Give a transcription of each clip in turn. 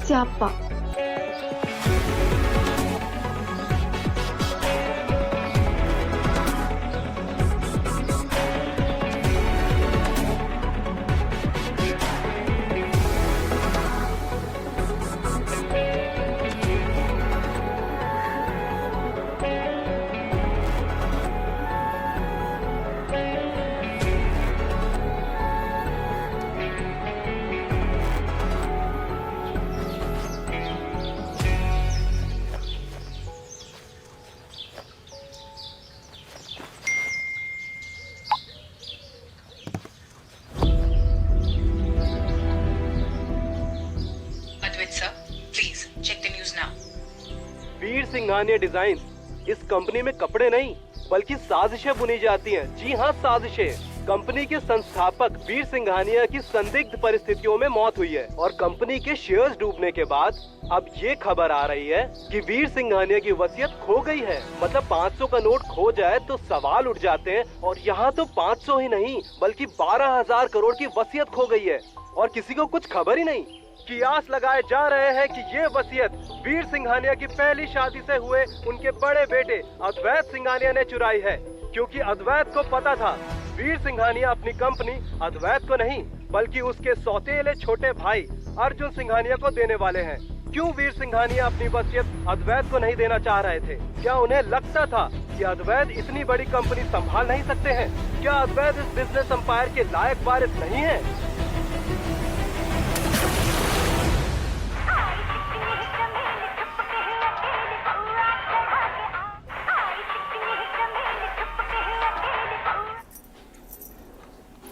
स्यापा। Advait sir, please check the news now. Veer Singhania design इस company में कपड़े नहीं बल्कि साजिशें बुनी जाती हैं। जी हाँ, साजिशें। कंपनी के संस्थापक वीर सिंघानिया की संदिग्ध परिस्थितियों में मौत हुई है और कंपनी के शेयर्स डूबने के बाद अब ये खबर आ रही है कि वीर सिंघानिया की वसीयत खो गई है। मतलब 500 का नोट खो जाए तो सवाल उठ जाते हैं, और यहाँ तो 500 ही नहीं बल्कि 12,000 करोड़ की वसीयत खो गई है और किसी को कुछ खबर ही नहीं। कियास लगाए जा रहे हैं कि ये वसीयत वीर सिंघानिया की पहली शादी से हुए उनके बड़े बेटे अद्वैत सिंघानिया ने चुराई है, क्योंकि अद्वैत को पता था वीर सिंघानिया अपनी कंपनी अद्वैत को नहीं बल्कि उसके सौतेले छोटे भाई अर्जुन सिंघानिया को देने वाले हैं। क्यों वीर सिंघानिया अपनी वसीयत अद्वैत को नहीं देना चाह रहे थे? क्या उन्हें लगता था कि अद्वैत इतनी बड़ी कंपनी संभाल नहीं सकते हैं? क्या अद्वैत इस बिजनेस एम्पायर के लायक वारिस नहीं है?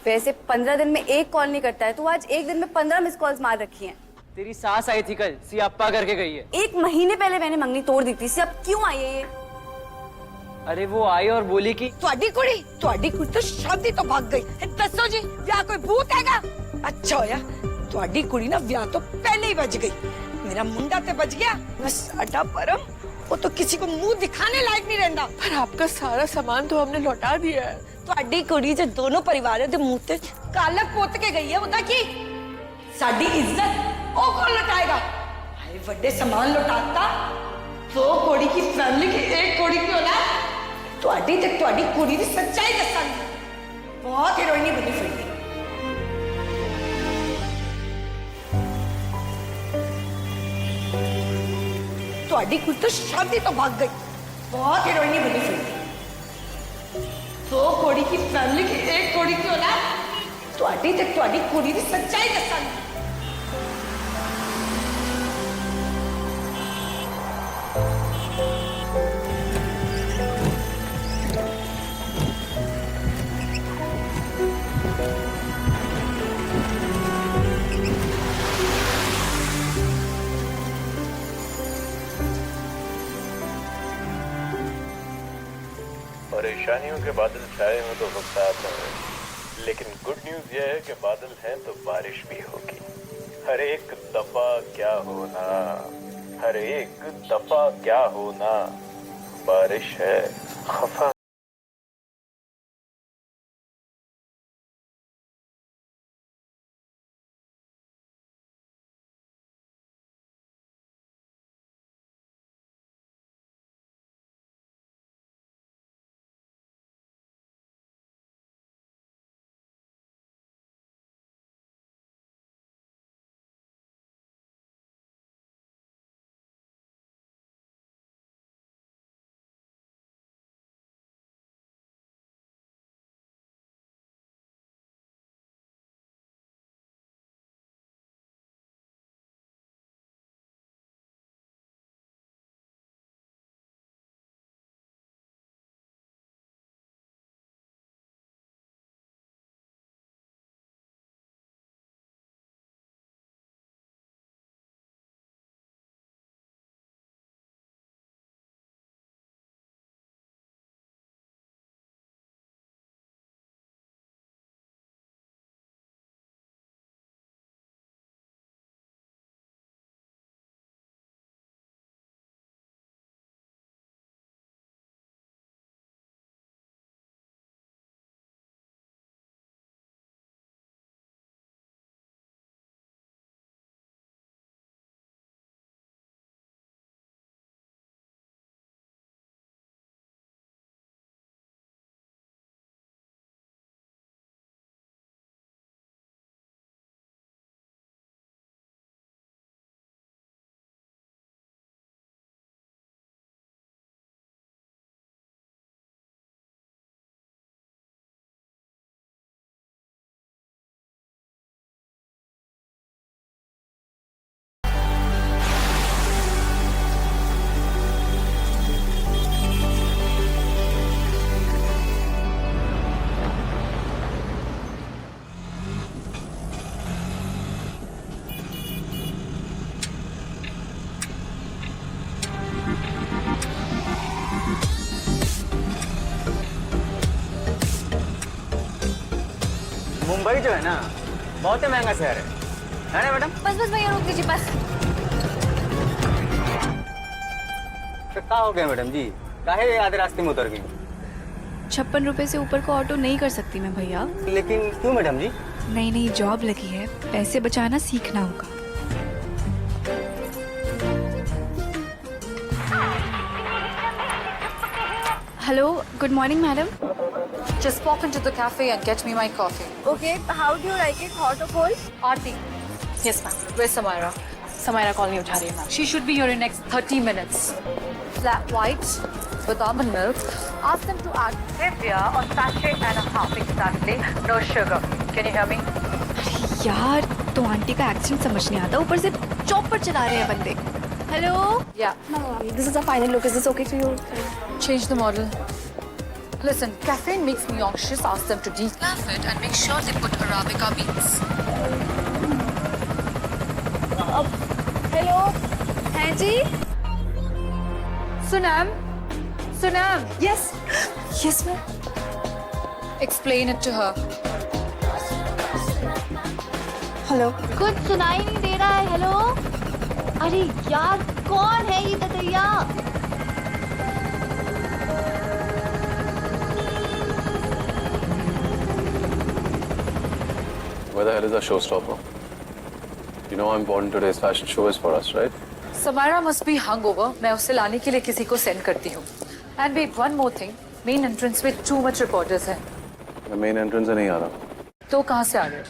वैसे 15 दिन में एक कॉल नहीं करता है, तो आज एक दिन में 15 मिस कॉल्स मार रखी हैं। तेरी सास आई थी कल, सियाप्पा करके गई है। 1 महीने पहले मैंने मंगनी तोड़ दी थी, अब क्यों आई है ये? अरे वो आई और बोली कि ਤੁਹਾਡੀ ਕੁੜੀ ਤਾਂ ਸ਼ਾਦੀ ਤੋਂ ਭੱਗ ਗਈ। ਦੱਸੋ ਜੀ, ਵਿਆਹ ਕੋਈ ਭੂਤ ਹੈਗਾ? ਅੱਛਾ ਹੋਇਆ ਤੁਹਾਡੀ ਕੁੜੀ ਨਾ ਵਿਆਹ ਤੋਂ ਪਹਿਲੇ ਹੀ ਬਚ ਗਈ। मेरा मुंडा ते बच गया, बस साडा परम वो तो किसी को मुंह दिखाने लायक नहीं रहता। पर आपका सारा सामान तो हमने लौटा दिया है। ਤੁਹਾਡੀ ਕੁੜੀ ਜੇ दोनों परिवारों ਦੇ ਮੂੰਹ ਤੇ ਕਾਲਕ ਪੁੱਤ ਕੇ ਗਈ ਹੈ, ਉਹਦਾ ਕੀ? ਸਾਡੀ ਇੱਜ਼ਤ ਉਹ ਕੌਣ ਲੁਟਾਏਗਾ? ਹਾਏ ਵੱਡੇ सामान लुटाता तो कुड़ी की फैमिली की एक कुड़ी की औलाद। ਤੁਹਾਡੀ ਤੇ ਤੁਹਾਡੀ ਕੁੜੀ ਦੀ ਸੱਚਾਈ ਦੱਸਾਂਗੀ। ਬਹੁਤ ਹੀਰੋਇਨੀ ਬਣੀ ਫਿਰਦੀ। ਤੁਹਾਡੀ ਕੁੜੀ ਤਾਂ ਸ਼ਾਦੀ ਤੋਂ ਭੱਗ ਗਈ। ਬਹੁਤ ਹੀਰੋਇਨੀ ਬਣੀ ਫਿਰਦੀ। तो कुड़ी की फैमिली की एक कुड़ी की औलाद। ਤੁਹਾਡੀ ਤੇ ਤੁਹਾਡੀ ਕੁੜੀ ਦੀ ਸੱਚਾਈ ਦੱਸਾਂਗੀ। परेशानियों के बादल छाए हो तो वक्त आता है, लेकिन गुड न्यूज यह है कि बादल हैं तो बारिश भी होगी। हर एक दफा क्या होना, हर एक दफा क्या होना, बारिश है खफा। जो है ना बहुत ही महंगा शहर है ना मैडम? बस बस भैया रोक दीजिए बस। तो क्या हो गया मैडम जी, काहे आधे रास्ते में उतर गई? 56 रुपए से ऊपर को ऑटो नहीं कर सकती मैं भैया। लेकिन क्यों मैडम जी? नई नई जॉब लगी है, पैसे बचाना सीखना होगा। Hello, good morning madam. Just walk into the cafe and get me my coffee. Okay, how do you like it, hot or cold? Aarti. Yes, ma'am. Where's Samira? Samira call नहीं उठा रही है ma'am. She should be here in next 30 minutes. Flat white with almond milk. Ask them to add stevia or sachet and a half exactly. No sugar. Can you hear me? यार, तो aunty का accent समझ नहीं आता, ऊपर से chopper चला रहे हैं बंदे। Hello, Yeah. This is the final look. Is this okay to you? Change the model. Listen, caffeine makes me anxious. Ask them to decaf it and make sure they put Arabica beans. Hello, हैं जी? Sunam. Sunam. Yes yes ma'am. Explain it to her. Hello, कुछ सुनाई नहीं दे रहा है। Hello, अरे यार कौन है ये ततैया? Where the hell is our showstopper? You know how important today's fashion show is for us, right? Samira must be hungover. मैं उसे लाने के लिए किसी को send करती हूँ. And wait, one more thing. Main entrance में too much reporters हैं. मैं मेन एंट्रेंस से नहीं आ रहा। तो कहाँ से आ गए?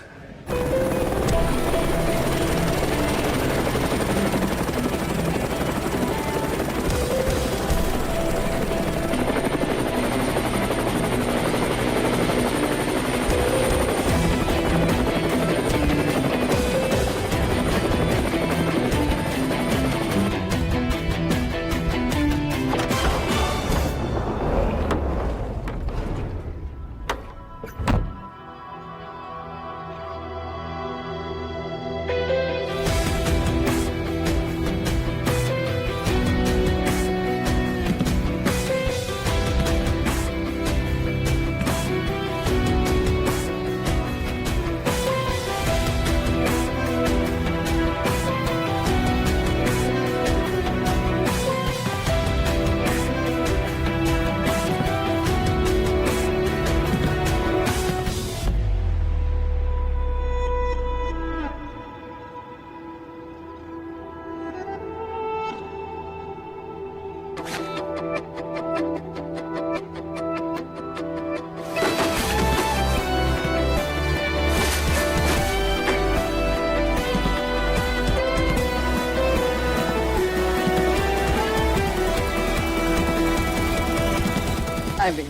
I will.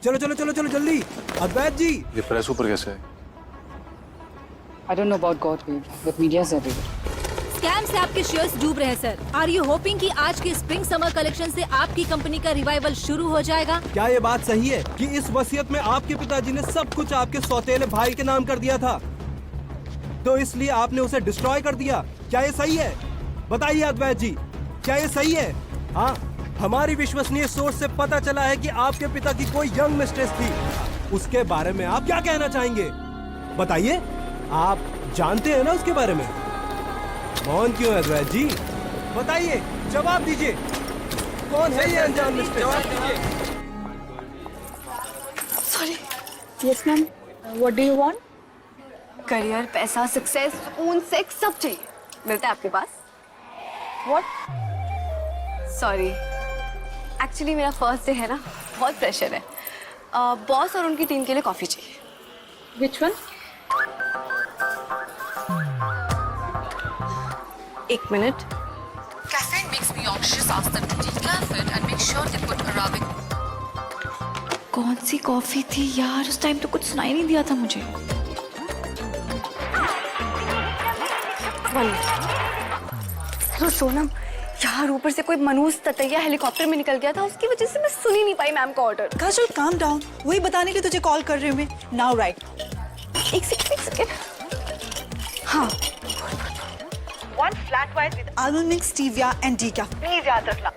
चलो चलो चलो चलो जल्दी। अद्वैत जी, ये प्रेस ऊपर कैसे है? I don't know about God wave, but media's everywhere. Scam से आपके शेयर्स डूब रहे हैं सर। आर यू होपिंग कि आज के स्प्रिंग समर कलेक्शन से आपकी कंपनी का रिवाइवल शुरू हो जाएगा? क्या ये बात सही है कि इस वसीयत में आपके पिताजी ने सब कुछ आपके सौतेले भाई के नाम कर दिया था, तो इसलिए आपने उसे डिस्ट्रॉय कर दिया? क्या ये सही है? बताइए अद्वैत जी, क्या ये सही है? हाँ, हमारी विश्वसनीय सोर्स से पता चला है कि आपके पिता की कोई यंग मिस्ट्रेस थी। उसके बारे में आप क्या कहना चाहेंगे? बताइए, आप जानते हैं ना उसके बारे में? मौन क्यों है अद्वैत जी? बताइए, जवाब दीजिए, कौन है ये अनजान mistress? Sorry. Yes ma'am. What do you want? Career, पैसा, सक्सेस, सुकून, सेक्स सब चाहिए। मिलता है आपके पास? व्हाट? सॉरी, एक्चुअली मेरा फर्स्ट डे है ना, बहुत प्रेशर है। बॉस और उनकी टीम के लिए कॉफी चाहिए। Which one? एक minute. Caffeine makes me anxious. Ask them to decaf it and make sure they put Arabic. कौन सी कॉफी थी यार? उस टाइम तो कुछ सुनाई नहीं दिया था मुझे। हेलो सोनम, यार ऊपर से कोई मनूस ततैया हेलीकॉप्टर में निकल गया था, उसकी वजह से मैं सुन ही नहीं पाई मैम का ऑर्डर। काजल काम डाउन, वही बताने के लिए तुझे कॉल कर रही हूँ मैं। Now right. एक सेकंड। हाँ, 1 flat white with almond milk, stevia and decaf. Please याद रखना।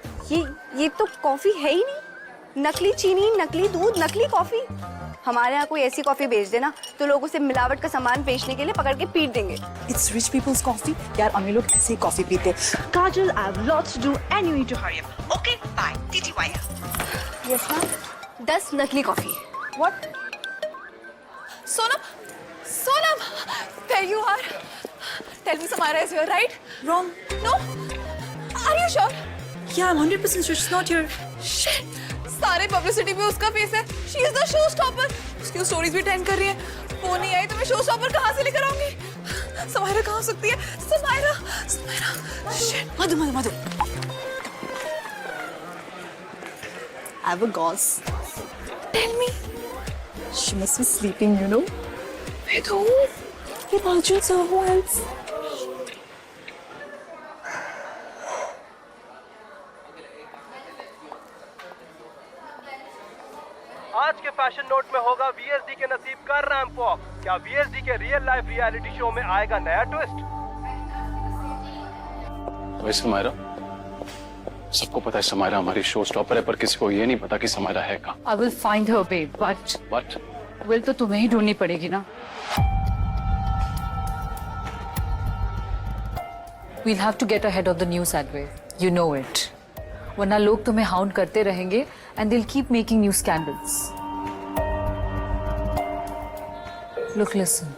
ये तो कॉफी है ही नहीं। नकली चीनी, नकली दूध, नकली कॉफी। हमारे यहाँ कोई ऐसी कॉफी बेच देना तो लोग उसे मिलावट का सामान बेचने के लिए पकड़ के पीट देंगे। It's rich people's coffee. यार अमीर लोग ऐसे ही कॉफी पीते। Kajal, I have lots to do and you need to hurry up. Okay, bye. TTY. Yes ma'am. 10 नकली coffee. What? Sonam, Sonam, there you are. Tell me Samara is here, right? Wrong. No? Are you sure? Yeah, I'm 100% sure she's not here. Shit. सारे publicity पे उसका face है। She is the showstopper. उसकी stories भी trend कर रही है। वो नहीं आई तो मैं शोस्टॉपर कहाँ से लेकर आऊंगी? समायरा कहाँ हो सकती है? Samaira, Samaira. Shit. Madhu, Madhu, Madhu. I have a gauze. Tell me. She must be sleeping, you know. With who? With Arjun, sir. Who else? आज के फैशन नोट में होगा वीएसडी के नसीब का रैंप वॉक। क्या वीएसडी के रियल लाइफ रियलिटी शो में आएगा नया ट्विस्ट? वैसे समायरा, सबको पता है समायरा हमारी शो स्टॉपर है, पर किसी को ये नहीं पता कि समायरा है कहाँ। I will find her, babe, but will तो तुम्हें ही ढूंढनी पड़ेगी ना। We'll have to get ahead of the news that way. You know it. वरना लोग तुम्हें हाउंड करते रहेंगे and they'll keep making new scandals. Look, listen.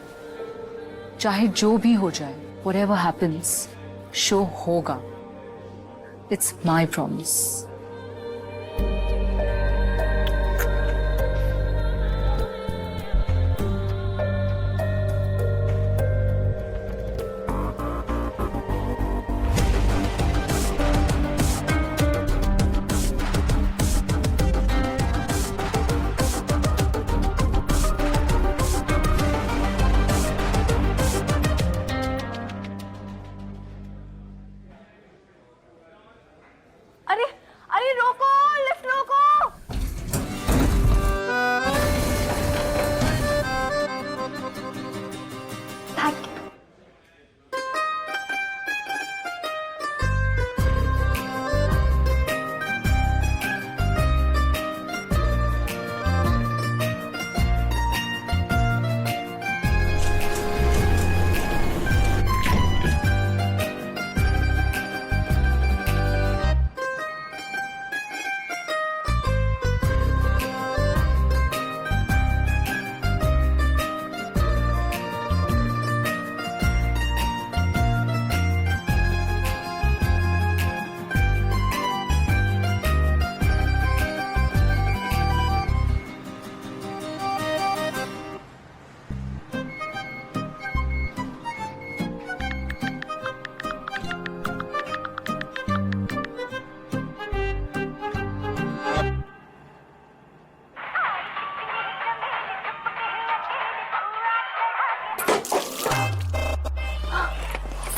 चाहे जो भी हो जाए, whatever happens, शो होगा. It's my promise. अरे अरे रोको, लिफ्ट रोको। Thank you.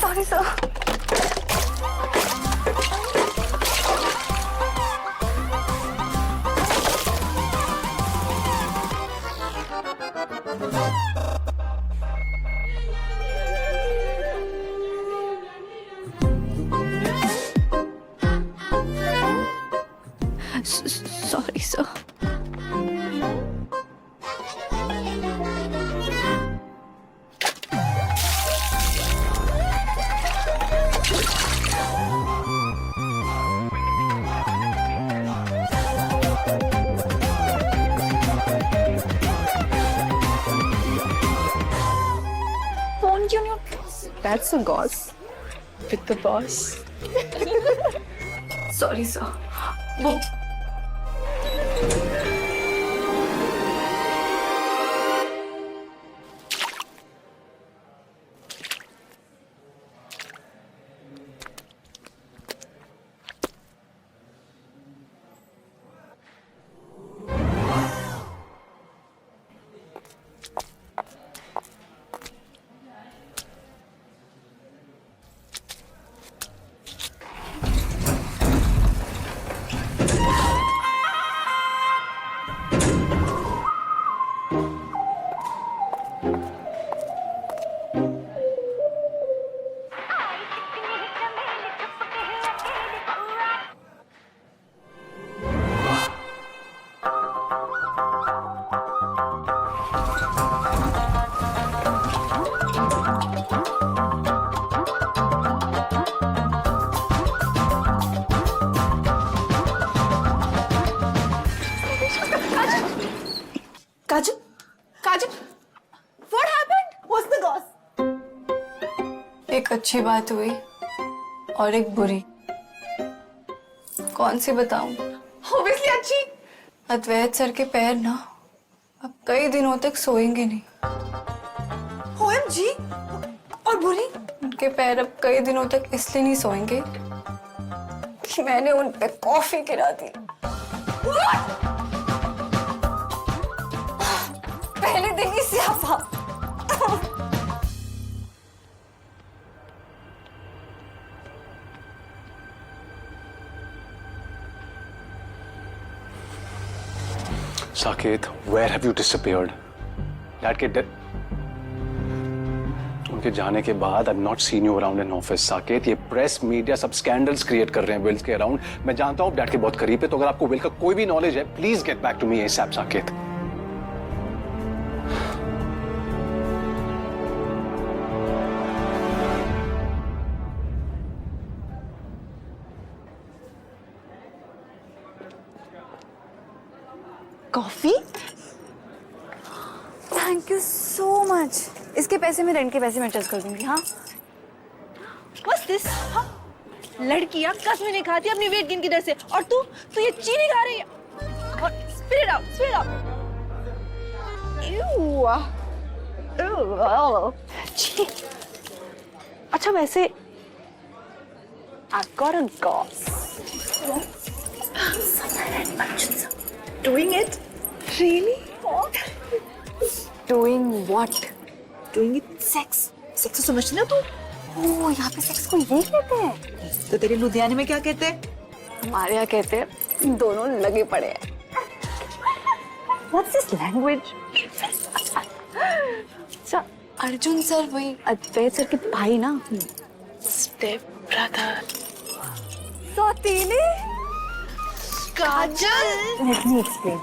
Sorry sir. Sorry sir. Phone क्यों नहीं? That's a gauze. With the boss. Sorry sir. वो काजल, काजल, what happened? What's the goss? एक अच्छी बात हुई और एक बुरी। कौन सी बताऊं? Obviously अच्छी। अद्वैत सर के पैर ना अब कई दिनों तक सोएंगे नहीं। OMG, और बुरी? उनके पैर अब कई दिनों तक इसलिए नहीं सोएंगे कि मैंने उन पे कॉफी गिरा दी। पहले दिन ही स्यापा। Saket, where have you disappeared? Dad के उनके जाने के बाद I've not seen you around in office. Saket, ये प्रेस मीडिया सब स्कैंडल्स क्रिएट कर रहे हैं विल्स के अराउंड। मैं जानता हूँ डैड के बहुत करीब है, तो अगर आपको विल का कोई भी नॉलेज है, please get back to me ASAP, Saket. Coffee? Thank you so much. इसके पैसे में रेंट के पैसे मैं एडजस्ट कर दूंगी। हाँ, What's this? हाँ? लड़कियां कसमें नहीं खाती अपनी वेट गेन की डर से, और तू ये चीनी खा रही है। और spit it out, spit it out. Ew. छी। अच्छा वैसे I've got a goss. Doing it? Really? Doing what? Doing it sex. Sex तो समझती ना तू? ओह, यहाँ पे सेक्स को ये कहते हैं? तो तेरे लुधियाने में क्या कहते हैं? हमारे यहाँ कहते हैं दोनों लगे पड़े हैं। What's this language? अच्छा, अर्जुन सर वही अद्वैत सर के भाई ना? Step brother. सौतीले? Kajal. Let me explain.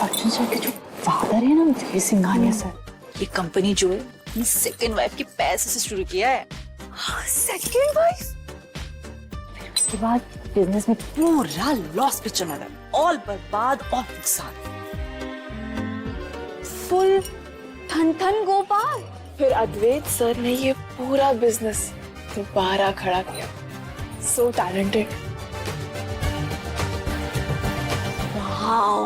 Arjun sir के जो फादर है ना, वीर सिंघानिया सर, ये कंपनी जो है अपनी सेकंड वाइफ के पैसे से शुरू किया है। Second wife? फिर उसके बाद बिजनेस में पूरा लॉस पे चला गया, ऑल बर्बाद और नुकसान। फुल थन थन गोपाल। फिर अद्वैत सर ने ये पूरा बिजनेस दोबारा खड़ा किया। So talented. वाओ।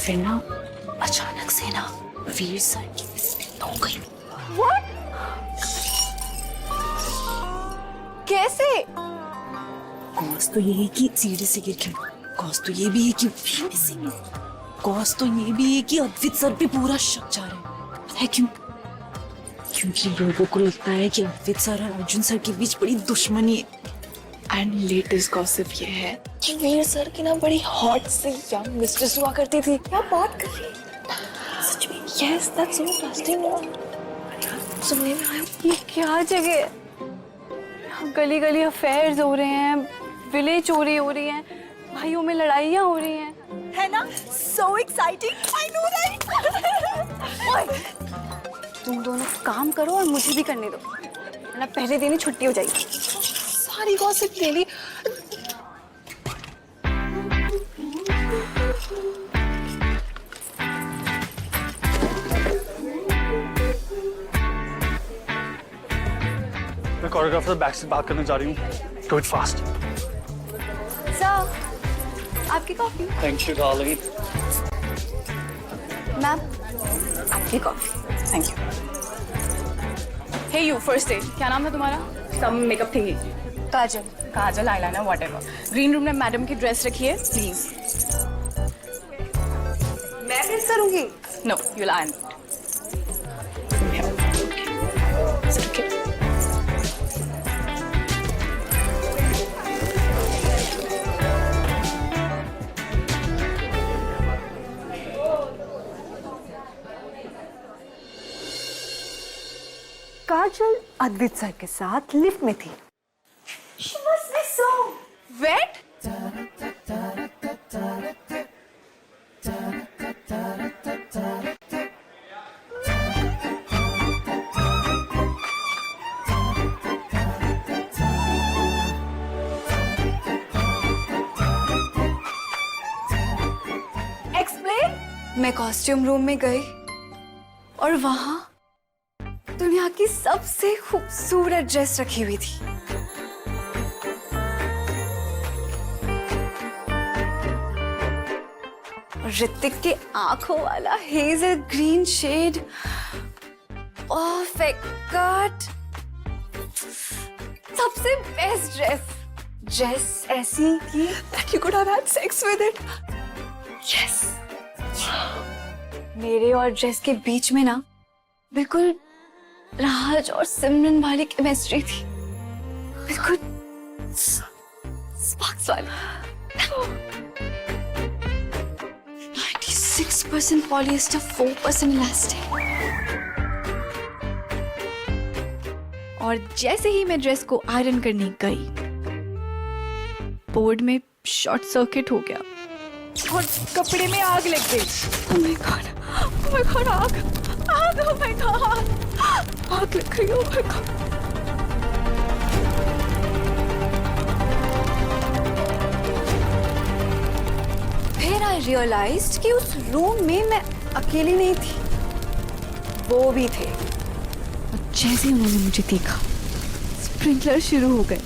फिर ना अचानक से ना वीर सर की मृत्यु हो गई। What? कैसे? कॉज तो ये है कि सीढ़ी से गिर गई, कॉज तो ये भी है कि वीर सिंह, कॉज तो ये भी है कि अद्वैत सर पे पूरा शक जा रहा है। पता है क्यों? क्योंकि लोगों को लगता है कि अद्वैत सर और अर्जुन सर के बीच बड़ी दुश्मनी है। एंड लेटेस्ट गॉसिप ये है कि वीर सर की ना बड़ी हॉट सी यंग मिस्ट्रेस हुआ करती थी। क्या बात कर रही है? सच में? Yes, that's so interesting. सुनने में आया। ये क्या जगह है? गली गली अफेयर्स हो रहे हैं, विलेज चोरी हो रही है, भाइयों में लड़ाइयाँ हो रही हैं, है ना? So exciting! I know that. तुम दोनों काम करो और मुझे भी करने दो, वरना पहले दिन ही छुट्टी हो जाएगी। सारी गॉसिप ले ली। मैं कोरियोग्राफर बैक से बात करने जा रही हूँ। Do it fast. सर, आपकी coffee. Thank you darling. Ma'am, आपकी coffee. Thank you. Hey you, first day, क्या नाम है तुम्हारा? Some makeup thingy. Kajal. Kajal, eyeliner, whatever. Green room में मैडम की ड्रेस रखी है, प्लीज। मैं प्रेस करूंगी। No, you will iron. Kajal Advait sir के साथ लिफ्ट में थी। She must be so wet. मैं कॉस्ट्यूम रूम में गई और वहां दुनिया की सबसे खूबसूरत ड्रेस रखी हुई थी। ऋतिक के आंखों वाला hazel green shade, perfect cut, सबसे बेस्ट ड्रेस ऐसी कि That you could have had sex with it. Yes, मेरे और ड्रेस के बीच में ना बिल्कुल राज और सिमरन वाली केमिस्ट्री थी, बिल्कुल स्पार्क्स वाली। 96% पॉलिएस्टर, 4% इलास्टिक। और जैसे ही मैं ड्रेस को आयरन करने गई, बोर्ड में शॉर्ट सर्किट हो गया और कपड़े में आग लग गई। Oh my God, आग, oh my God, आग लग गई, oh my God। फिर I realized कि उस रूम में मैं अकेली नहीं थी, वो भी थे। और जैसे ही उन्होंने मुझे देखा, स्प्रिंकलर शुरू हो गए।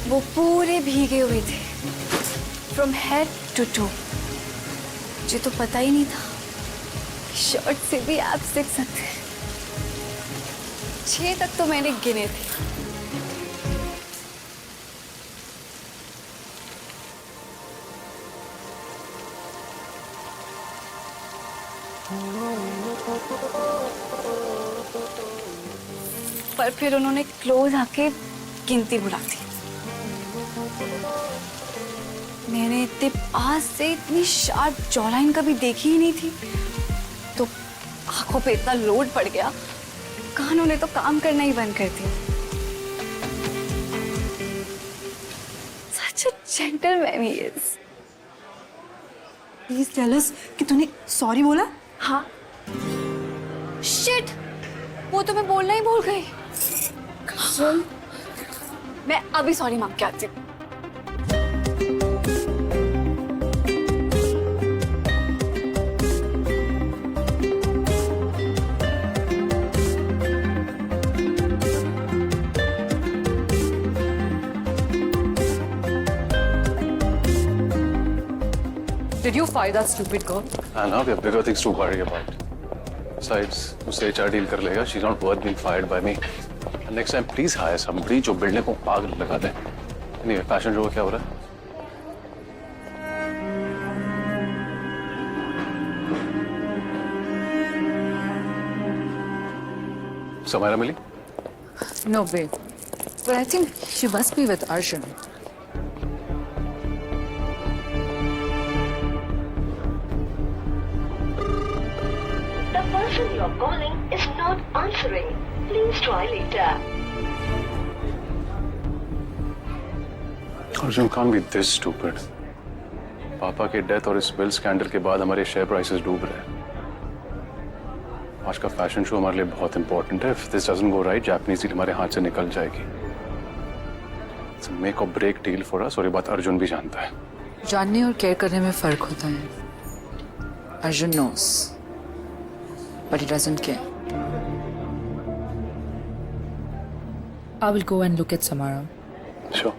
वो पूरे भीगे हुए थे, फ्रॉम हेड टू टो। मुझे तो पता ही नहीं था कि शर्ट से भी एब्स दिख सकते हैं। 6 तक तो मैंने गिने थे। पर फिर उन्होंने क्लोज आके गिनती बुला दी। मैंने इतने पास से इतनी शार्प जॉलाइन कभी देखी ही नहीं थी, तो आंखों पे इतना लोड पड़ गया, कानों ने तो काम करना ही बंद कर दिया। Such a gentleman he is. Please tell us कि तूने सॉरी बोला? हाँ। शिट, वो तो मैं बोलना ही भूल गई। मैं अभी सॉरी मांग के आती हूँ। Did you fire that stupid girl? Anna, we have bigger things to worry about. Besides, उससे HR deal कर लेगा. She's not worth being fired by me. And next time, please hire somebody जो बिल्डने को आग लगा दे. Anyway, fashion show क्या हो रहा है? समायरा मिली? No way. But I think she must be with Arjun. The person you're calling is not answering. Please try later. Arjun can't be this stupid. पापा के डेथ और इस बिल स्कैंडल के बाद हमारे शेयर प्राइसेस डूब रहे हैं। आज का फैशन शो हमारे लिए बहुत इंपॉर्टेंट है। If this doesn't go right, Japanese deal हमारे हाथ से निकल जाएगी। It's a make or break deal for us और ये बात अर्जुन भी जानता है। जानने और केयर करने में फर्क होता है। Arjun knows, but he doesn't care. I will go and look at Samara. Sure.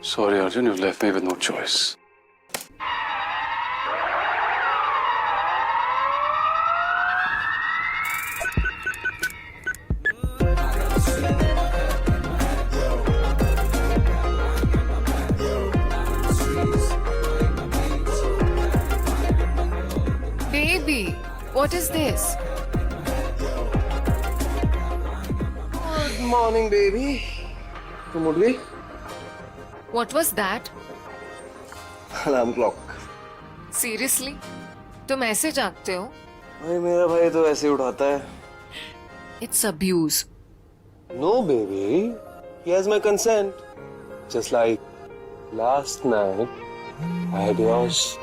Sorry, Arjun, you've left me with no choice. Baby, what is this? Good morning baby, तुम उठ गई? What was that? Alarm clock. Seriously? तुम ऐसे जागते हो? भाई मेरा भाई तो ऐसे उठाता है। It's abuse. No baby, he has my consent. Just like last night, I had yours.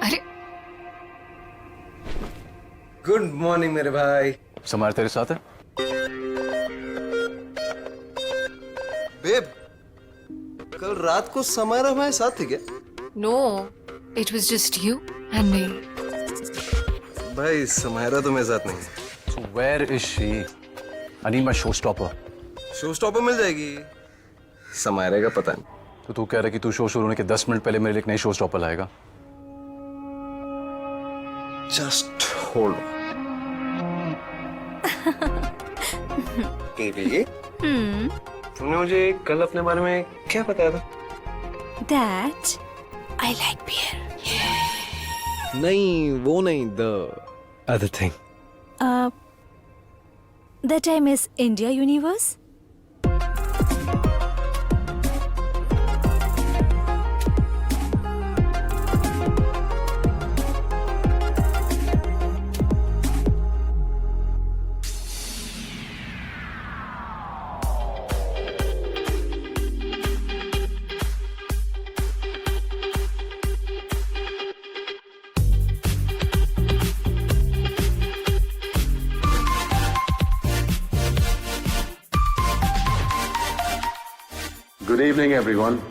अरे गुड मॉर्निंग मेरे भाई। समार तेरे साथ है? बेब, कल रात को समारा हमारे साथ थी क्या? no, it was just you and me. भाई समारा तो मेरे साथ नहीं है। So where is she? I need my showstopper. Showstopper मिल जाएगी, समारे का पता नहीं। तो तू कह रहा है कि तू शो शुरू होने के 10 मिनट पहले मेरे लिए एक नई शोस्टॉपर लाएगा? जस्ट होल्ड बेबी, तुमने मुझे कल अपने बारे में क्या बताया था? That I like beer. नहीं, वो नहीं, the other thing. That I miss India universe. Good evening, everyone.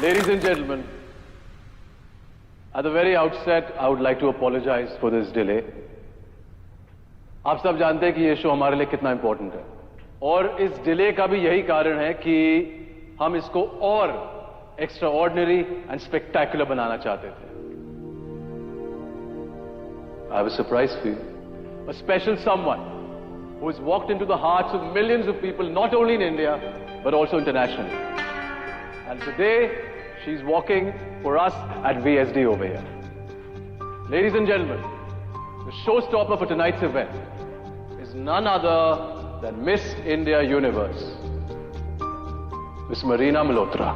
Ladies and gentlemen, at the very outset, I would like to apologize for this delay. आप सब जानते हैं कि ये शो हमारे लिए कितना इंपॉर्टेंट है और इस डिले का भी यही कारण है कि हम इसको और एक्स्ट्रा ऑर्डिनरी एंड स्पेक्टेकुलर बनाना चाहते थे। I have a surprise for you. A special someone who has walked into the hearts of millions of people, not only in India, but also internationally. And today, she's walking for us at VSD over here. Ladies and gentlemen, the showstopper for tonight's event is none other than Miss India Universe, Miss Marina Malhotra.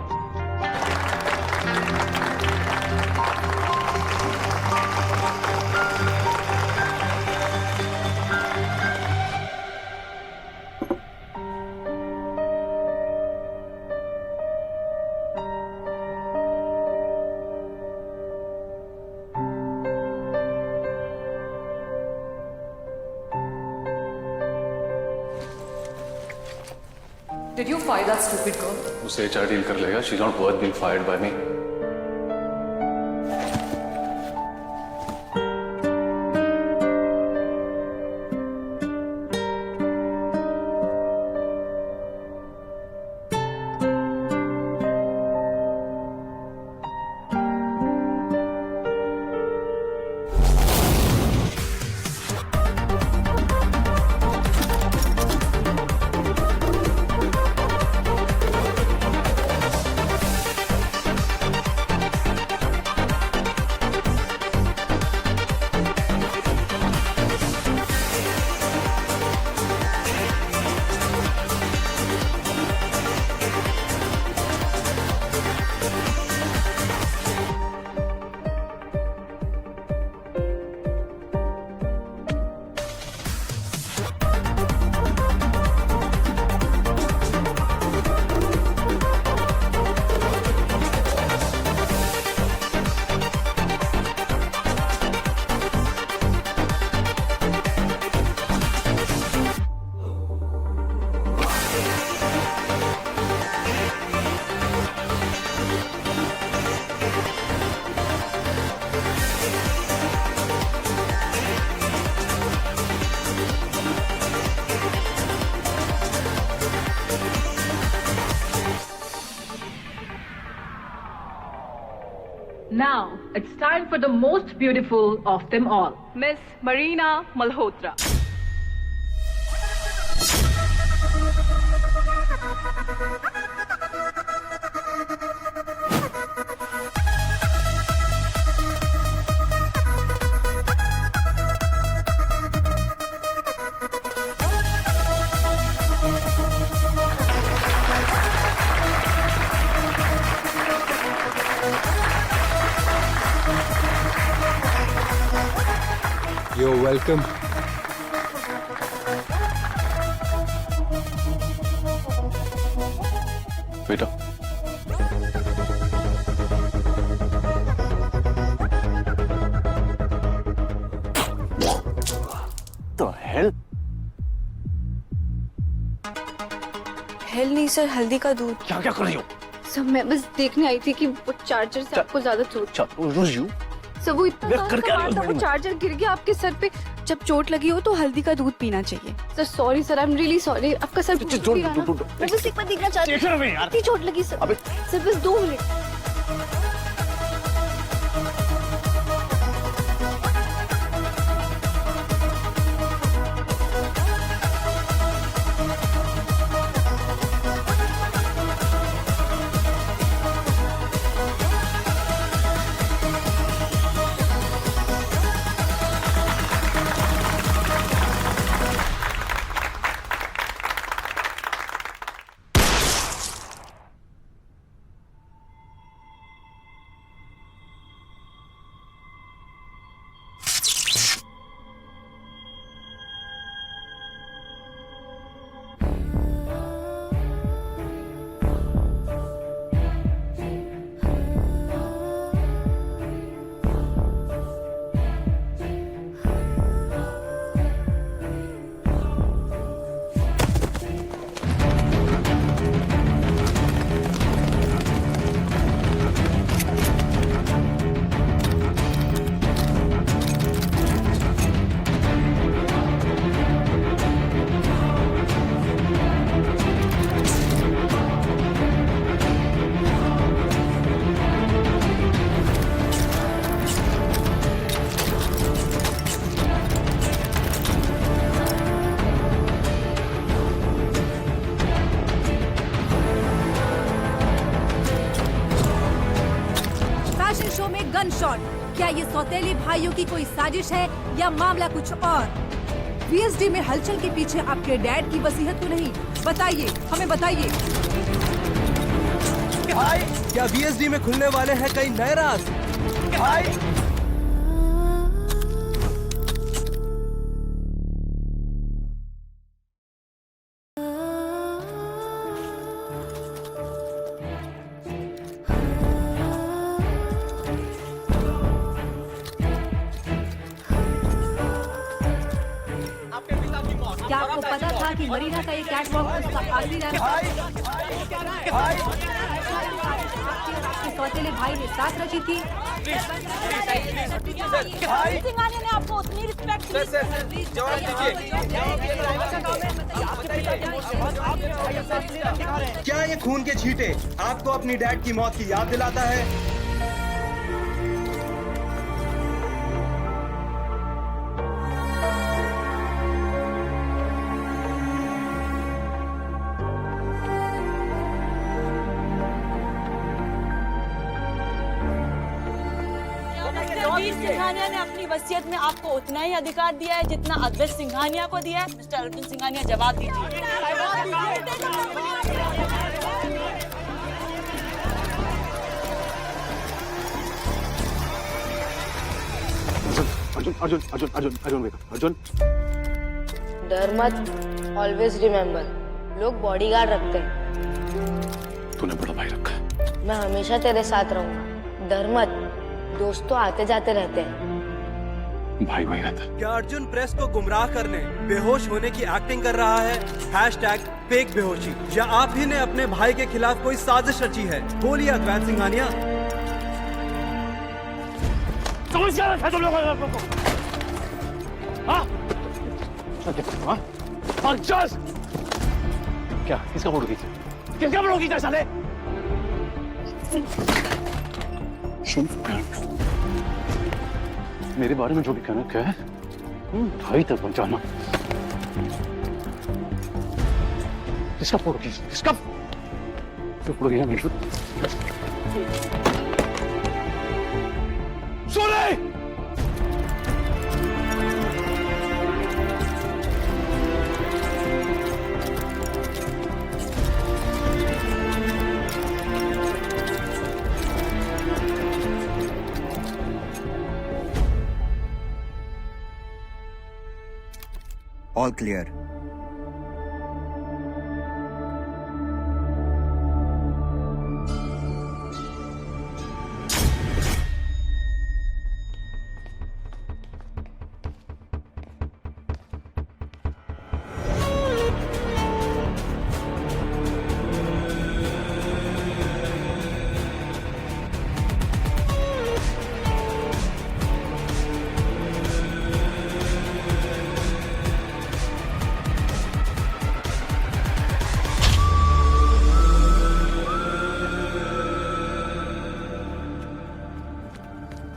Did you fire that stupid girl? उसे HR deal कर लेगा. She's not worth being fired by me. Now, it's time for the most beautiful of them all. Miss Marina Malhotra. You're welcome. बेटा तो hello hello नहीं sir, हल्दी का दूध। क्या क्या कर रही हो? सर मैं बस देखने आई थी कि वो चार्जर से आपको ज्यादा चोट। सर वो इतना कर क्या रही हो? वो चार्जर गिर गया आपके सर पे। जब चोट लगी हो तो हल्दी का दूध पीना चाहिए। Sir sorry sir, I am really sorry. आपका सर मैं बस एक बार देखना चाहती हूँ। इतनी चोट लगी सर। सर बस 2 मिनट। शो में गन शॉट, क्या ये सौतेली भाइयों की कोई साजिश है या मामला कुछ और? वीएसडी में हलचल के पीछे आपके डैड की वसीयत तो नहीं? बताइए, हमें बताइए। क्या वीएसडी में खुलने वाले हैं कई नए राज? क्या आपको पता था कि मरीना का ये कैटवॉक उसका आखिरी रैंप? आपके सौतेले भाई ने साथ रची थी। सिंघानिया ने आपको उतनी रिस्पेक्ट क्या ये खून के छींटे आपको अपनी डैड की मौत की याद दिलाता है? वीर सिंघानिया ने अपनी वसीयत में आपको उतना ही अधिकार दिया है जितना अद्वैत सिंघानिया को दिया है। मिस्टर अर्जुन सिंघानिया, जवाब दीजिए। अर्जुन अर्जुन अर्जुन अर्जुन अर्जुन अर्जुन डर मत, ऑलवेज रिमेम्बर, लोग बॉडीगार्ड रखते हैं। तूने बड़ा भाई रखा है। मैं हमेशा तेरे साथ रहूंगा। डर मत, दोस्त तो आते जाते रहते हैं। भाई भाई रहता। क्या अर्जुन प्रेस को गुमराह करने, बेहोश होने की एक्टिंग कर रहा है? #फेक बेहोशी। या आप ही ने अपने भाई के खिलाफ कोई साजिश रची है? बोलिए अद्वैत सिंघानिया। समझ क्या रखा तुम लोगों को? क्या किसका फोटो खींचा? किसका फोटो खींचा साले? सुन, मेरे बारे में जो भी कहना कह, ढाई तक पहुंचाना। किसका फोटो खींच, किसका फोटो खींचा मेरे? सोने! All clear.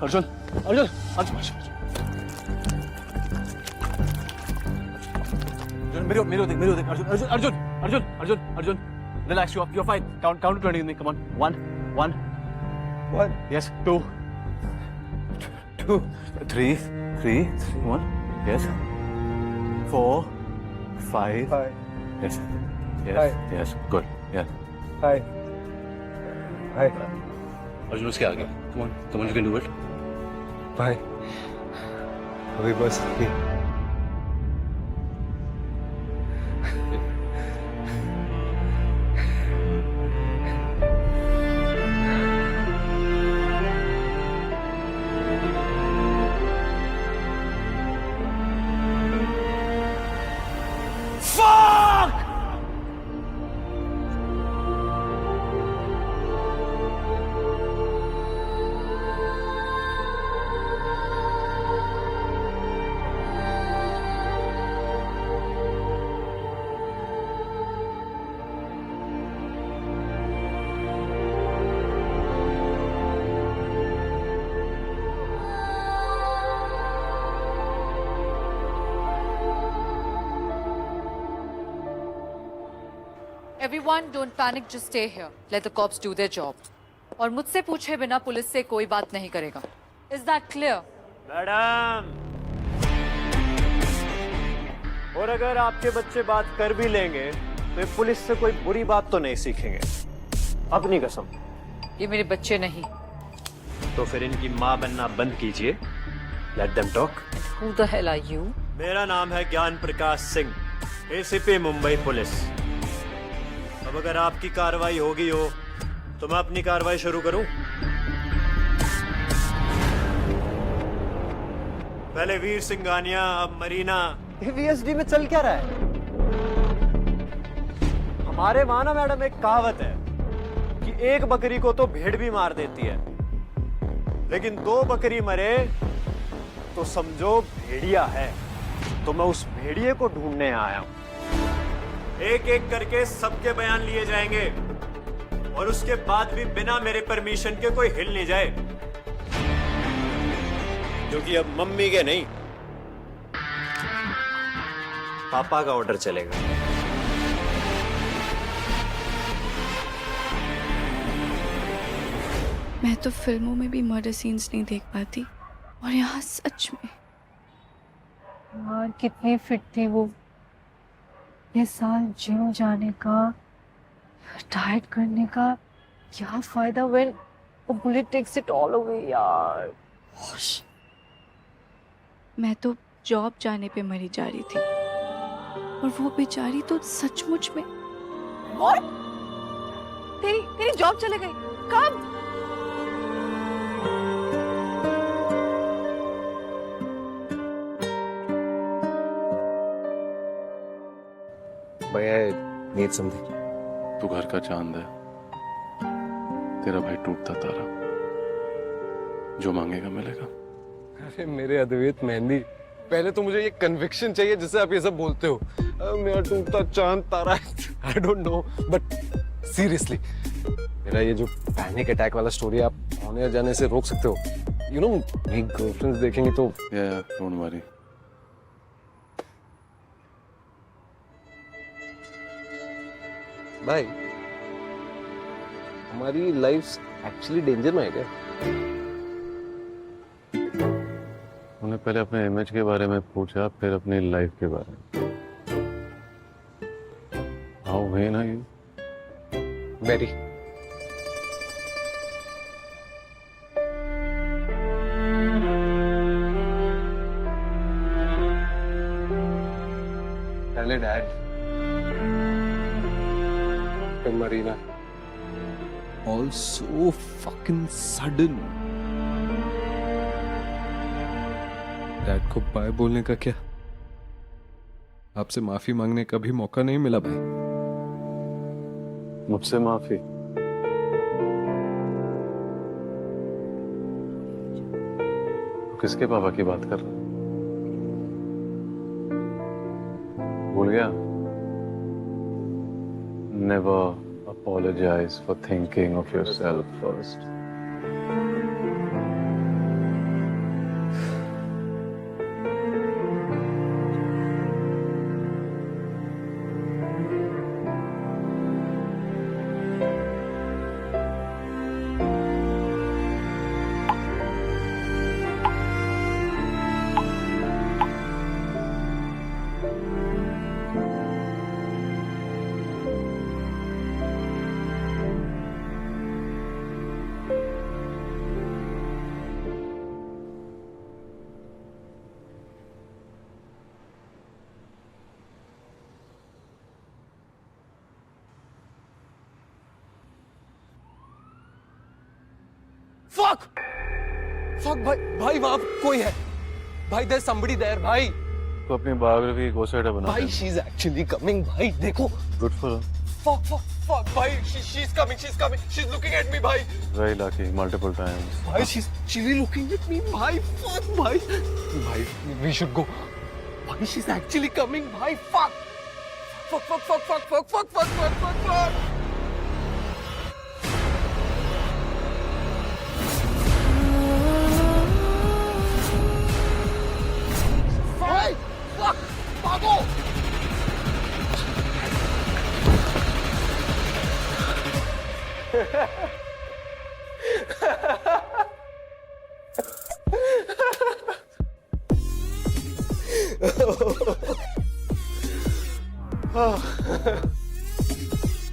अर्जुन, अर्जुन, अर्जुन, अर्जुन, मेरे देख, Arjun, Arjun, Arjun, Arjun, Arjun, Arjun, relax, you're fine. Count to 20 with me. Come on. 1. Yes. 2. 3. 1. Yes. 4. 5. Yes. Yes. Good. Yeah. Hi. Arjun उसके आगे. Come on, you can do it. Bye. अभी बस Everyone, don't panic. Just stay here. Let the cops do their job. और मुझसे पूछे बिना police से कोई बात नहीं करेगा. Is that clear? मैडम, और अगर आपके बच्चे बात कर भी लेंगे तो ये पुलिस से कोई बुरी बात तो नहीं सीखेंगे. अपनी कसम. ये मेरे बच्चे नहीं. तो फिर इनकी माँ बनना बंद कीजिए. Let them talk. Who the hell are you? मेरा नाम है ज्ञान प्रकाश सिंह, ACP मुंबई पुलिस. अब अगर आपकी कार्रवाई होगी हो तो मैं अपनी कार्रवाई शुरू करूं. पहले वीर सिंघानिया, अब मरीना. ये VSD में चल क्या रहा है? हमारे वहां ना मैडम एक कहावत है कि एक बकरी को तो भेड़ भी मार देती है, लेकिन 2 बकरी मरे तो समझो भेड़िया है. तो मैं उस भेड़िए को ढूंढने आया हूं. एक एक करके सबके बयान लिए जाएंगे और उसके बाद भी बिना मेरे परमिशन के कोई हिल नहीं जाए, क्योंकि अब मम्मी के नहीं पापा का ऑर्डर चलेगा. मैं तो फिल्मों में भी मर्डर सीन्स नहीं देख पाती और यहाँ सच में. यार कितनी फिट थी वो. ये साल जिम जाने का, डाइट करने का क्या फायदा when a bullet takes it all away यार. मैं तो जॉब जाने पे मरी जा रही थी और वो बेचारी तो सचमुच में. और तेरी जॉब चले गई कब? भैया नीड समथिंग. तू घर का चांद है, तेरा भाई टूटता तारा. जो मांगेगा मिलेगा. अरे मेरे अद्वैत मेहंदी, पहले तो मुझे ये कन्विक्शन चाहिए जिससे आप ये सब बोलते हो. मेरा टूटता चांद तारा, I don't know, but seriously मेरा ये जो पैनिक अटैक वाला स्टोरी आप आने जाने से रोक सकते हो? यू नो मेरी गर्लफ्रेंड्स देखेंगी तो। Don't worry. भाई हमारी लाइफ एक्चुअली डेंजर में है क्या? उन्हें पहले अपने इमेज के बारे में पूछा, फिर अपनी लाइफ के बारे में। How when are you? Very. पहले डैड, फिर Marina. All so fucking sudden. Dad को बाय बोलने का क्या? आपसे माफी मांगने का भी मौका नहीं मिला भाई। मुझसे माफी? किसके पापा की बात कर रहा है? भूल गया? Never apologize for thinking of yourself first. Fuck! Fuck भाई वहां कोई है भाई। there's somebody there भाई। तो अपनी बायोग्राफी को सेट बना भाई she's actually coming भाई देखो। गुड फॉर fuck भाई she's coming she's looking at me भाई। Very lucky multiple times. भाई she's really looking at me भाई। fuck भाई we should go भाई। she's actually coming भाई। fuck। भाई fuck भागो।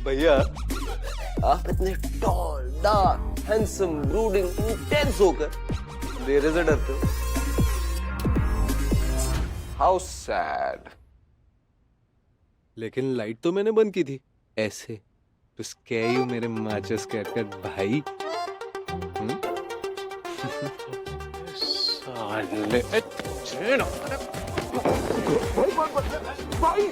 भैया आप इतने tall dark handsome brooding intense होकर मेरे से डरते हो? How sad. लेकिन लाइट तो मैंने बंद की थी ऐसे तो स्केयर यू मेरे माचस कैट भाई। साले भाई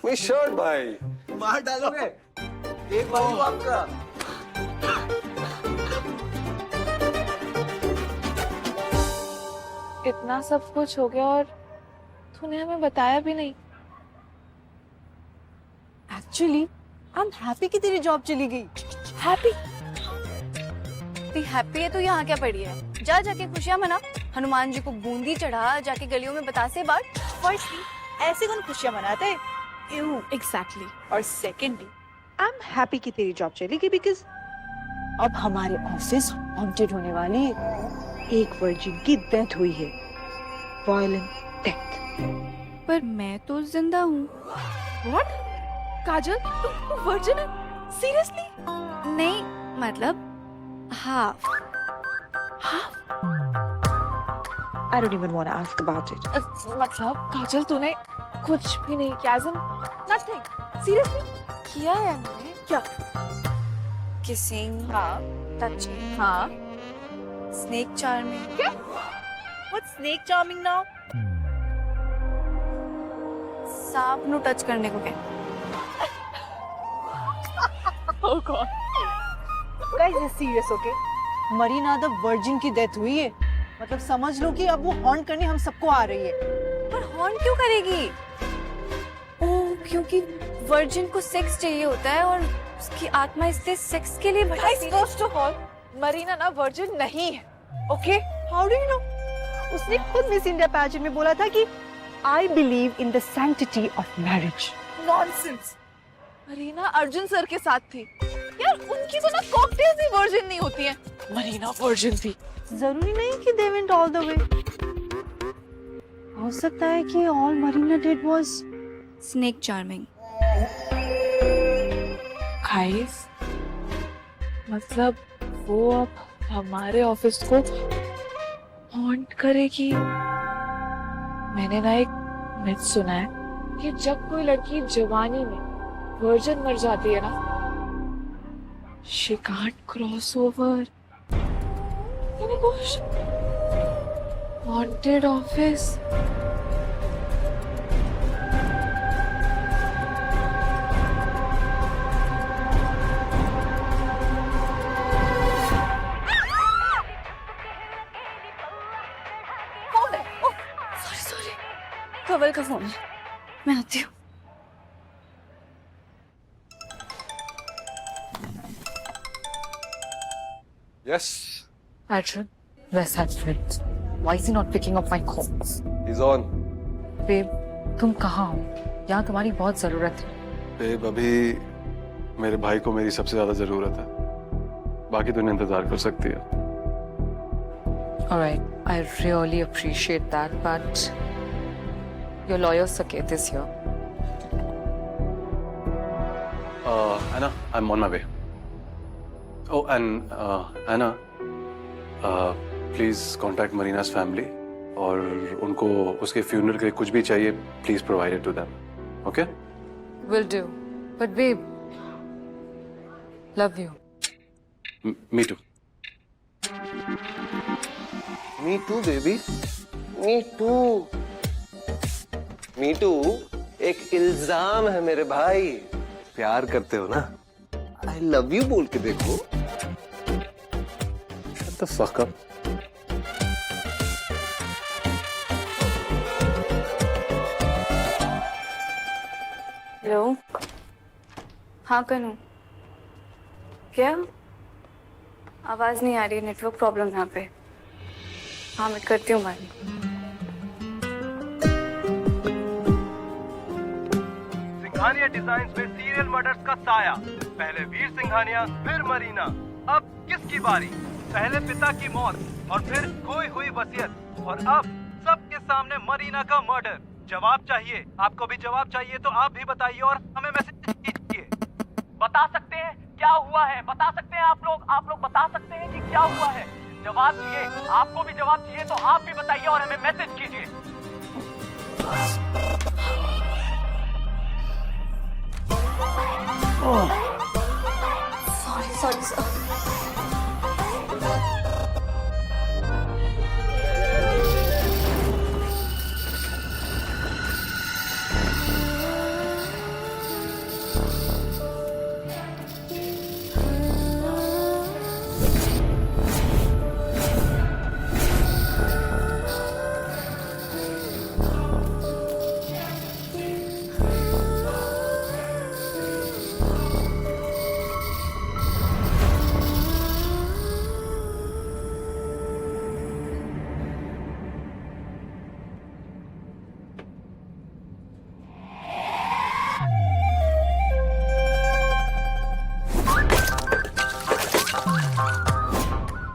मेरी शर्ट भाई मार डालोगे एक बार आपका। इतना सब कुछ हो गया और तूने हमें बताया भी नहीं। एक्चुअली आई एम हैप्पी कि तेरी जॉब चली गई। हैप्पी? हैप्पी है तो यहाँ क्या पड़ी है? जा जाके खुशियाँ मना, हनुमान जी को बूंदी चढ़ा, जाके गलियों में बतासे बांट। फर्स्टली ऐसे कौन खुशियाँ मनाते हैं? You exactly. और सेकेंडली आई एम हैप्पी कि तेरी जॉब चली गई बिकॉज अब हमारे ऑफिस हॉन्टेड होने वाली है। एक वर्जिन की डेथ हुई है, वायलेंट डेथ। पर मैं तो जिंदा हूँ। व्हाट? काजल तू वर्जिन है? सीरियसली? नहीं मतलब half. I don't even want to ask about it. मतलब काजल तूने कुछ भी नहीं किया? नथिंग? सीरियसली? किया है मैंने। क्या? किसिंग, हाँ। टचिंग, हाँ। Snake charming. क्या? What's snake charming now? सांप नु टच करने को क्या? Oh God. Guys, this is serious, okay? Marina the virgin की डेथ हुई है मतलब समझ लो कि अब वो हॉन्ट करने हम सबको आ रही है। पर हॉर्न क्यों करेगी? ओह, क्योंकि वर्जिन को सेक्स चाहिए होता है और उसकी आत्मा इसलिए सेक्स के लिए भटकती है। फर्स्ट ऑफ ऑल मरीना ना वर्जिन नहीं है, okay? How do you know? उसने खुद मिस इंडिया पैजेंट में बोला था कि I believe in the sanctity of marriage. Nonsense. Marina Arjun sir के साथ थी यार, उनकी तो ना कॉकटेल्स ही वर्जिन नहीं होती हैं। मरीना वर्जिन थी। जरूरी नहीं कि they went all the way. हो सकता है कि all Marina did was snake charming. Guys, मतलब वो अब हमारे ऑफिस को हॉन्ट करेगी। मैंने ना एक मिथ सुना है कि जब कोई लड़की जवानी में वर्जिन मर जाती है ना, she can't cross over। Haunted office। कवल का फोन है, मैं आती हूँ। Yes, Arjun, where's Arjun? Why is he not picking up my calls? he's on. Babe, तुम कहाँ हो? यहाँ तुम्हारी बहुत जरूरत है। बेब, अभी मेरे भाई को मेरी सबसे ज्यादा जरूरत है, बाकी तो इंतजार कर सकती है। Alright, I really appreciate that, but your lawyer Saket is here. Anna, I'm on my way. Oh, and Anna, please contact Marina's family और उनको उसके funeral के लिए कुछ भी चाहिए, please provide it to them. Okay? Will do. But babe, love you. Me too. Me too, baby. Me too. Me too एक इल्जाम है मेरे भाई। प्यार करते हो ना? I love you बोल के देखो। Shut the fuck up. Hello, हाँ कनू, क्या? आवाज नहीं आ रही, नेटवर्क प्रॉब्लम यहाँ पे। हाँ मैं करती हूँ बात। सिंघानिया डिजाइन्स में सीरियल मर्डर्स का साया। पहले वीर सिंघानिया, फिर मरीना। अब किसकी बारी? पहले पिता की मौत और फिर खोई हुई वसीयत, और अब सबके सामने मरीना का मर्डर। जवाब चाहिए, आपको भी जवाब चाहिए तो आप भी बताइए और हमें मैसेज कीजिए। बता सकते हैं क्या हुआ है? बता सकते हैं आप लोग बता सकते हैं कि क्या हुआ है? जवाब चाहिए, आपको भी जवाब चाहिए तो आप भी बताइए और हमें मैसेज कीजिए। Sorry sir.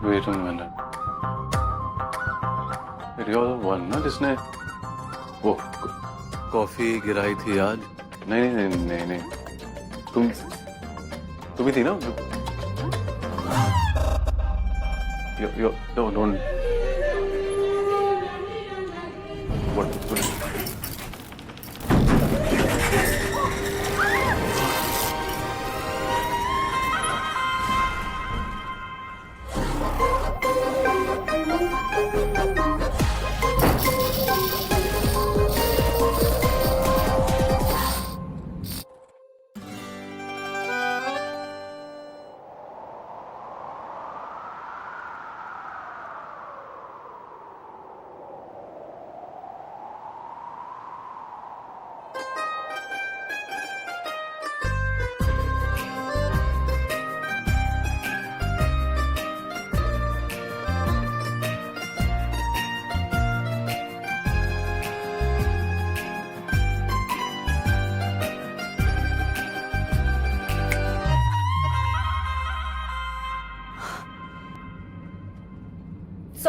Wait a minute. You're the one ना जिसने वो कॉफी गिराई थी आज? नहीं नहीं नहीं नहीं नहीं, तुम ही थी ना? You don't. What?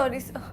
Sorry sir.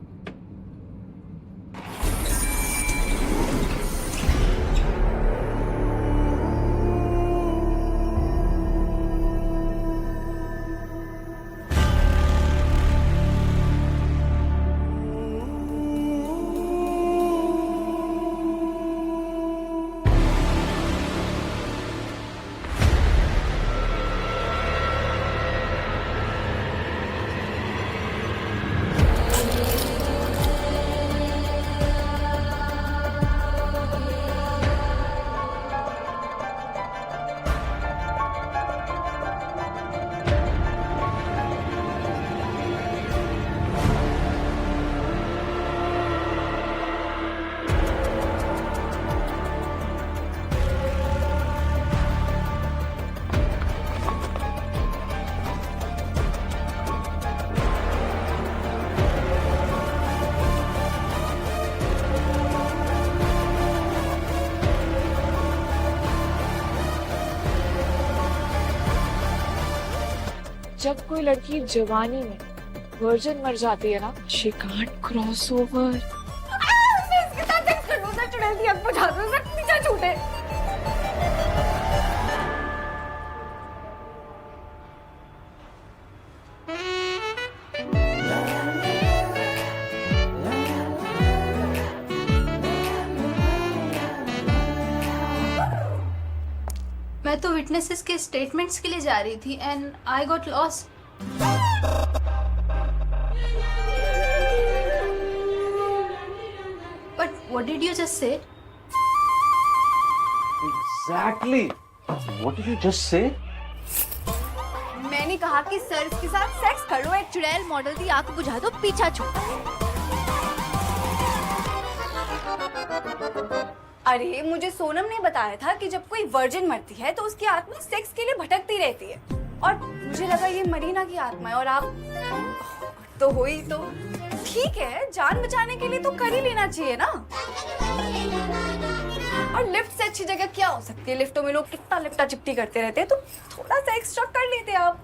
जब कोई लड़की जवानी में वर्जिन मर जाती है ना, शी कांट क्रॉस ओवर। इसके साथ सेक्स कर लो, सर चुड़ैल की आंख बुझा दो, सर पीछा छूटे। मैं तो विटनेसेस के स्टेटमेंट्स के लिए जा रही थी and I got lost. But what did you just say? Exactly. What did you just say? मैंने कहा कि सर इसके साथ सेक्स कर लो, एक चुड़ैल मॉडल की आंख बुझा दो, पीछा छूटा। अरे मुझे सोनम ने बताया था कि जब कोई वर्जिन मरती है तो उसकी आत्मा सेक्स के लिए भटकती रहती है, और मुझे लगा ये मरीना की आत्मा है और आप तो हो ही, तो ठीक है, जान बचाने के लिए तो कर ही लेना चाहिए ना। और लिफ्ट से अच्छी जगह क्या हो सकती है? लिफ्टों में लोग कितना लिफ्टा चिपटी करते रहते हैं, तो थोड़ा सा एक्स्ट्रा कर लेते आप।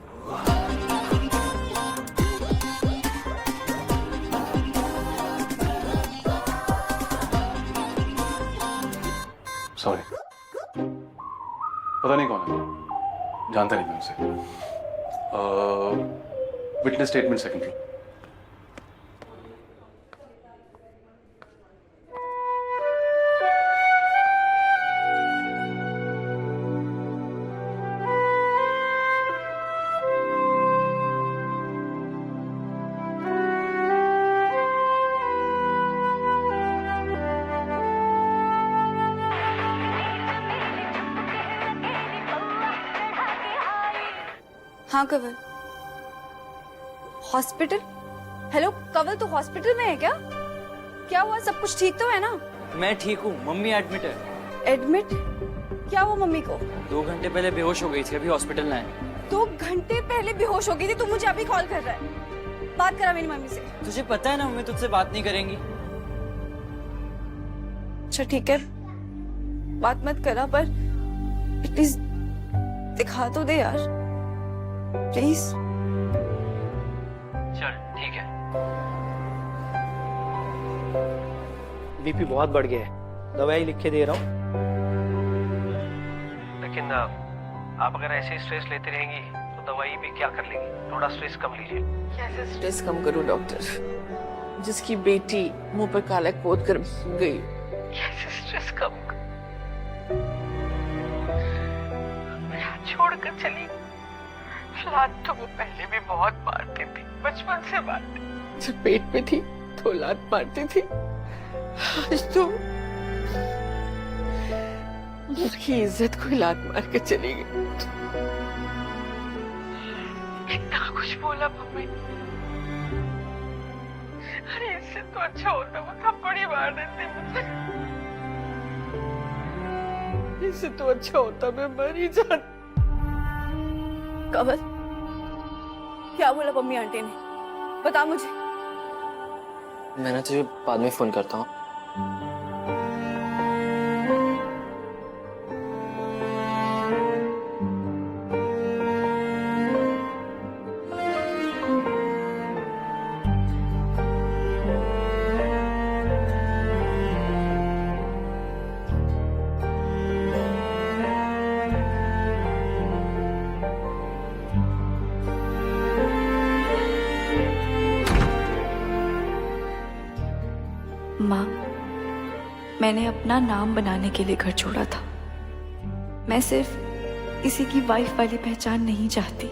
सॉरी, पता नहीं कौन है, जानता नहीं मैं उसे। Witness statement second floor. हाँ कंवल, हॉस्पिटल? हेलो कंवल, तू हॉस्पिटल में है क्या? क्या हुआ, सब कुछ ठीक तो है ना? मैं ठीक हूँ, मम्मी एडमिट है। एडमिट? क्या हुआ मम्मी को? 2 घंटे पहले बेहोश हो गई थी, अभी हॉस्पिटल लाए। 2 घंटे पहले बेहोश हो गई थी? तू मुझे अभी कॉल कर रहा है? बात करा मेरी मम्मी से। तुझे पता है ना मम्मी तुझसे बात नहीं करेंगी। अच्छा ठीक है, बात मत करा, पर प्लीज दिखा तो दे यार, प्लीज। चल ठीक है। बीपी बहुत बढ़ गया है, दवाई लिख के दे रहा हूँ, लेकिन आप अगर ऐसे स्ट्रेस लेते रहेंगी तो दवाई भी क्या कर लेगी, थोड़ा स्ट्रेस कम लीजिए। कैसे स्ट्रेस कम करूं डॉक्टर? जिसकी बेटी मुंह पर काला पोत कर गई, कैसे स्ट्रेस कम छोड़कर चली? लात तो वो पहले भी बहुत मारती थी, बचपन से मारती। जब पेट में थी तो लात मारती थी, आज तो उसकी इज्जत को लात मार के चली गई। कितना कुछ बोला मम्मी। अरे इससे तो अच्छा होता वो थप्पड़ ही मार देती मुझे। इससे तो अच्छा होता मैं मर ही जाती। कंवल, क्या बोला मम्मी आंटी ने? बता मुझे। मैं तुझे बाद में फोन करता हूँ। मैंने अपना नाम बनाने के लिए घर छोड़ा था। मैं सिर्फ किसी की वाइफ वाली पहचान नहीं चाहती,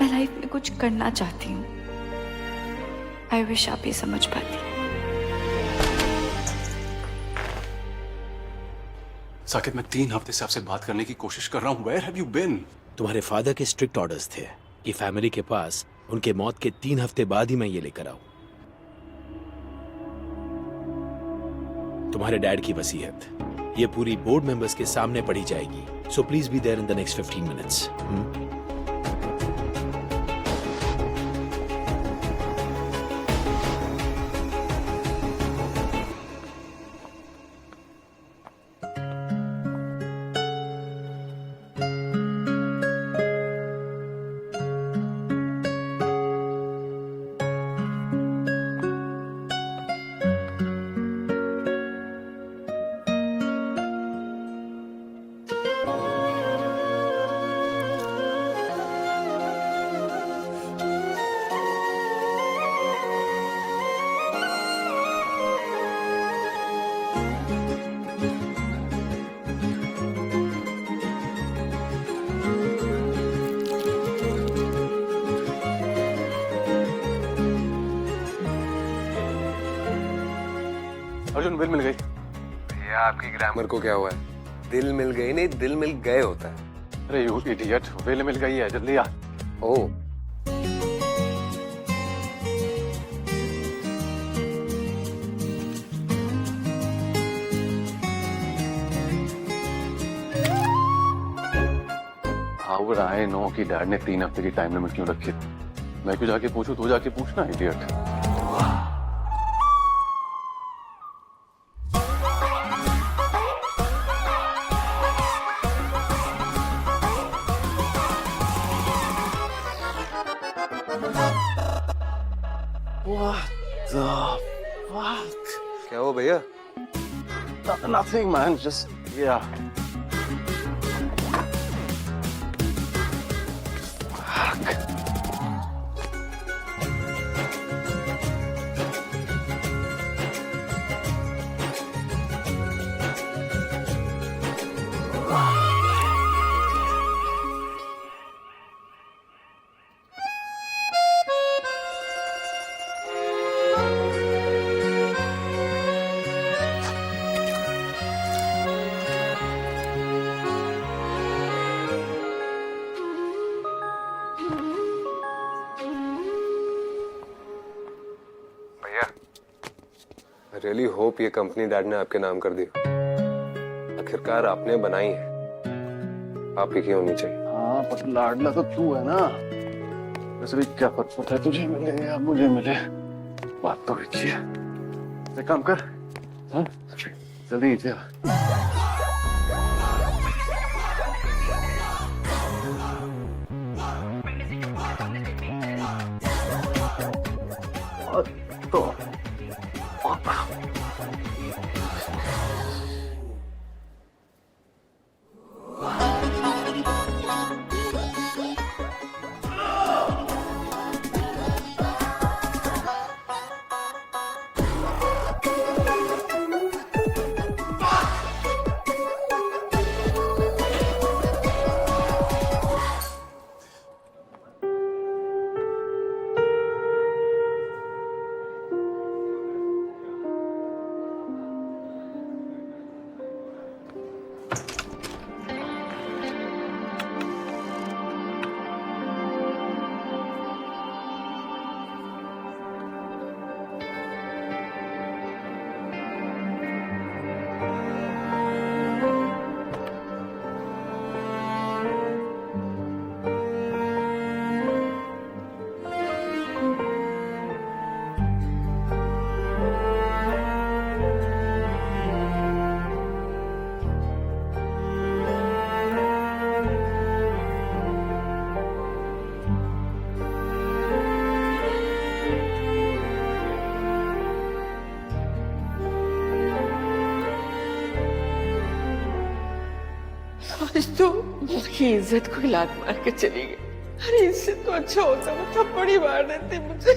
मैं लाइफ में कुछ करना चाहती हूँ। आई विश आप ये समझ पाती। साकेत, मैं 3 हफ्ते से आपसे बात करने की कोशिश कर रहा हूँ। Where have you been? तुम्हारे फादर के स्ट्रिक्ट ऑर्डर्स थे कि फैमिली के पास उनके मौत के 3 हफ्ते बाद ही मैं ये लेकर आऊं। तुम्हारे डैड की वसीयत ये पूरी बोर्ड मेंबर्स के सामने पढ़ी जाएगी। So please be there in the next 15 minutes. Arjun, bill मिल गई। भैया आपकी ग्रामर को क्या हुआ है? दिल मिल गई नहीं, दिल मिल गए होता है। अरे यू इडियट, बिल मिल गई है, जल्दी आ। ओ हाउ वुड आई नो कि डैड ने 3 हफ्ते की टाइम लिमिट क्यों रखी? मैं क्यों जाके पूछूं? तू जाके पूछना, इडियट। What the fuck? क्या हुआ भैया? Nothing, man. Just yeah. I really hope ये कंपनी डैड ने आपके नाम कर दी। आखिरकार आपने बनाई है, आप ही की होनी चाहिए। हाँ, पर लाडला तो तू है ना। वैसे भी क्या फर्क पड़ता है, तुझे मिले या मुझे मिले, बात तो एक ही है। एक काम कर, हाँ? जल्दी नीचे आ। तो आज तो उसकी इज्जत को लात मार के चली गई। अरे इससे तो अच्छा होता वो थप्पड़ ही मार देती मुझे।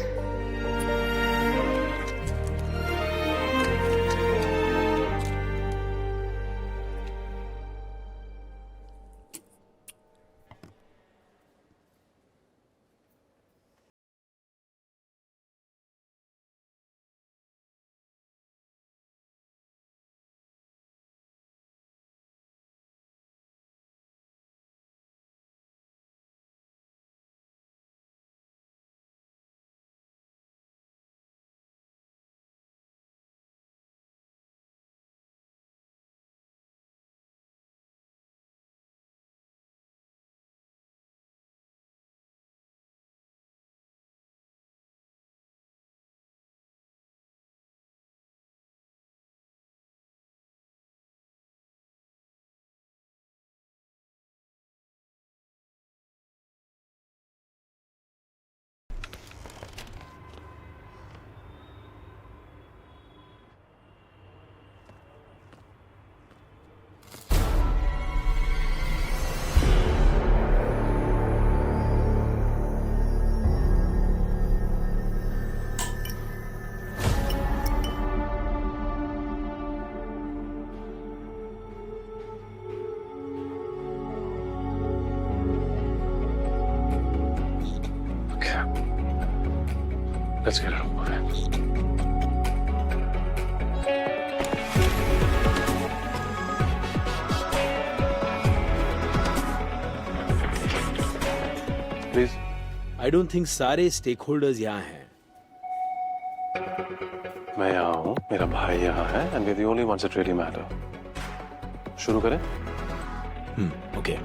Let's get her over. Please. I don't think सारे स्टेक होल्डर्स यहाँ हैं. मैं यहाँ हूँ, मेरा भाई यहाँ है, and we're the only ones that really matter. शुरू करें? Okay.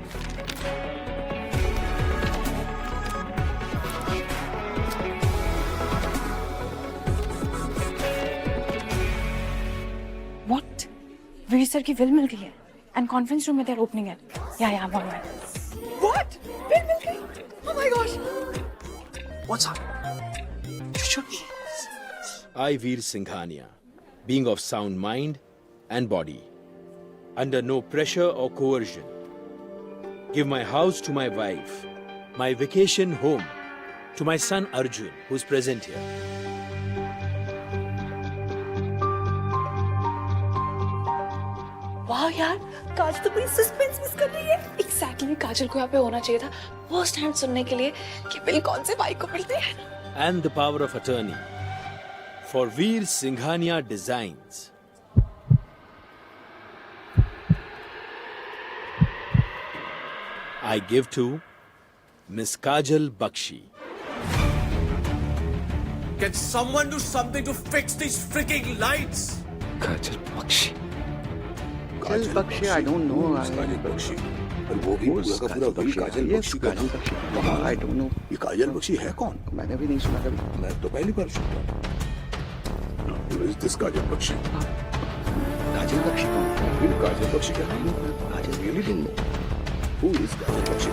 What? वीर सर की बिल मिल गई है एंड कॉन्फ्रेंस रूम में देयर ओपनिंग है. या वन मिनट. What? बिल मिल गई? Oh my gosh. What's up? I, Veer Singhania, being of sound mind and body, under no pressure or coercion, give my house to my wife, my vacation home to my son Arjun, who's present here. वाह यार, काजल तो बड़ी suspense miss कर रही है. Exactly काजल को यहाँ पे होना चाहिए था फर्स्ट हैंड सुनने के लिए कि बिल कौन से भाई को मिलते हैं. And the power of attorney for Veer Singhania Designs. I give to Miss Kajal Bakshi. Can someone do something to fix these freaking lights? Kajal Bakshi. Kajal Bakshi, I don't know. Kajal Bakshi. और वो भी पूरा का पूरा वही काजल बख्शी का नाम. I don't know. ये काजल बख्शी है कौन? मैंने भी नहीं सुना कभी. मैं तो पहली बार सुन रहा हूँ. Who is this काजल बख्शी? काजल बख्शी कौन? काजल बख्शी क्या नाम है? काजल really don't know. Who is Kajal Bakshi?